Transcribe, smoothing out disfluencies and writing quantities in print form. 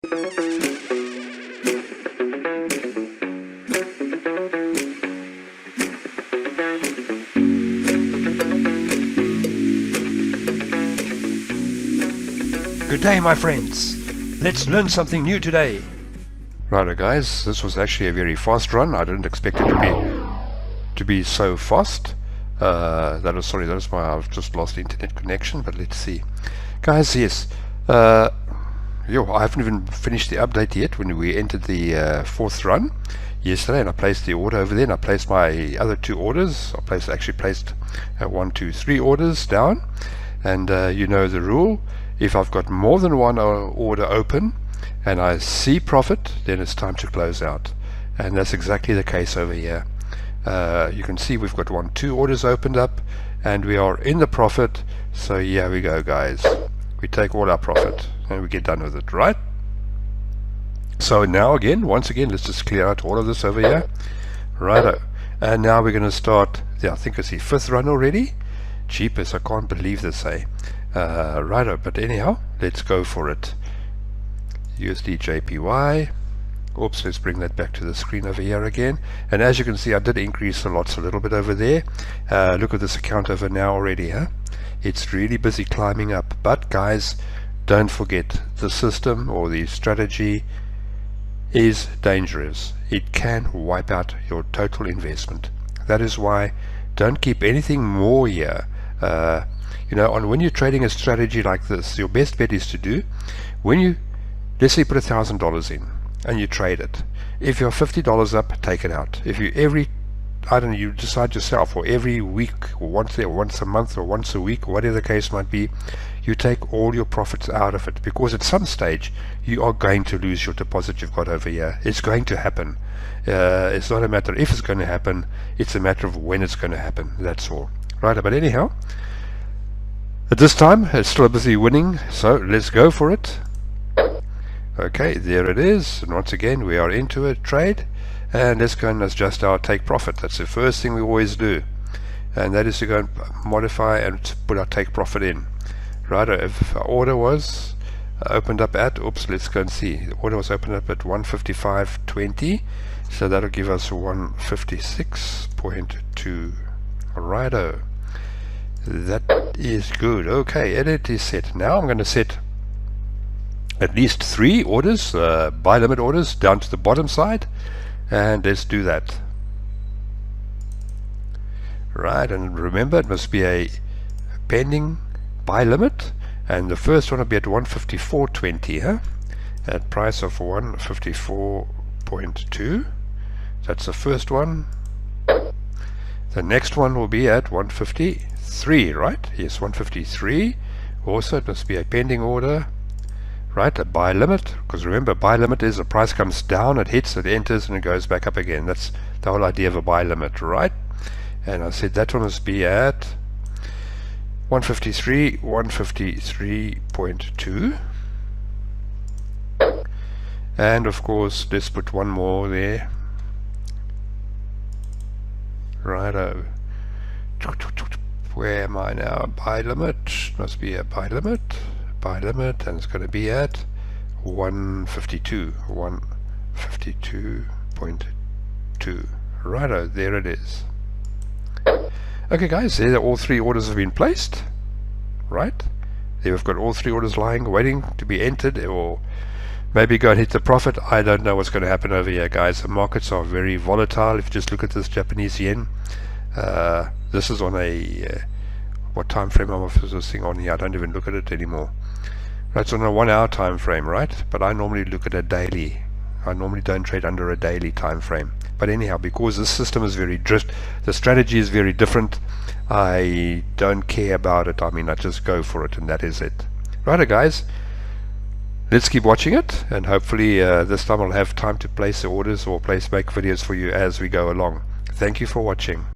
Good day, my friends. Let's learn something new today. Righto guys, this was actually a very fast run. I didn't expect it to be so fast. That was my, I've just lost internet connection, but let's see. Guys, yes. I haven't even finished the update yet when we entered the fourth run yesterday, and I placed the order over there, and I placed my other two orders. Actually placed 1, 2, 3 orders down, and you know the rule. If I've got more than one order open and I see profit, then it's time to close out, and that's exactly the case over here. You can see we've got 1, 2 orders opened up and we are in the profit. So here we go guys, we take all our profit and we get done with it, right? So now once again let's just clear out all of this over here. Righto, and now we're going to start I think it's the 5th run already. Jeepers, I can't believe this, righto, but anyhow, let's go for it. USDJPY. Oops, let's bring that back to the screen over here again. And as you can see, I did increase the lots a little bit over there. Look at this account over now already, It's really busy climbing up. But guys, don't forget, the system or the strategy is dangerous. It can wipe out your total investment. That is why don't keep anything more here. When you're trading a strategy like this, your best bet is to do, let's say you put $1,000 in and you trade it. If you're $50 up, take it out. If you you decide yourself, or every week, or once a month, or once a week, or whatever the case might be, you take all your profits out of it, because at some stage you are going to lose your deposit you've got over here. It's going to happen. It's not a matter if it's going to happen, it's a matter of when it's going to happen. That's all. Right, but anyhow, at this time it's still busy winning, so let's go for it. Okay, there it is, and once again we are into a trade, and let's go and adjust our take profit. That's the first thing we always do, and that is to go and modify and put our take profit in. Right, if our order was opened up at, let's go and see, the order was opened up at 155.20, so that'll give us 156.2. righto, that is good. Okay, and it is set. Now I'm going to set at least 3 orders, buy limit orders, down to the bottom side, and let's do that. Right, and remember it must be a pending buy limit, and the first one will be at 154.20, at price of 154.2. that's the first one. The next one will be at 153, right? Yes, 153. Also it must be a pending order, right? A buy limit, because remember, buy limit is the price comes down, it hits, it enters, and it goes back up again. That's the whole idea of a buy limit, right? And I said that one must be at 153, 153.2. And of course, let's put one more there. Righto. Where am I now? Buy limit. Must be a buy limit. Buy limit, and it's going to be at 152. 152.2. Righto, there it is. Okay guys, there all 3 orders have been placed, right? There we've got all 3 orders lying, waiting to be entered, or maybe go and hit the profit. I don't know what's going to happen over here, guys. The markets are very volatile. If you just look at this Japanese yen, this is on a, what time frame am I this thing on here? I don't even look at it anymore. That's on a 1 hour time frame, right? But I normally look at a daily. I normally don't trade under a daily time frame. But anyhow, because this system is the strategy is very different, I don't care about it. I mean, I just go for it, and that is it. Righto guys, let's keep watching it, and hopefully this time I'll have time to place the orders or make videos for you as we go along. Thank you for watching.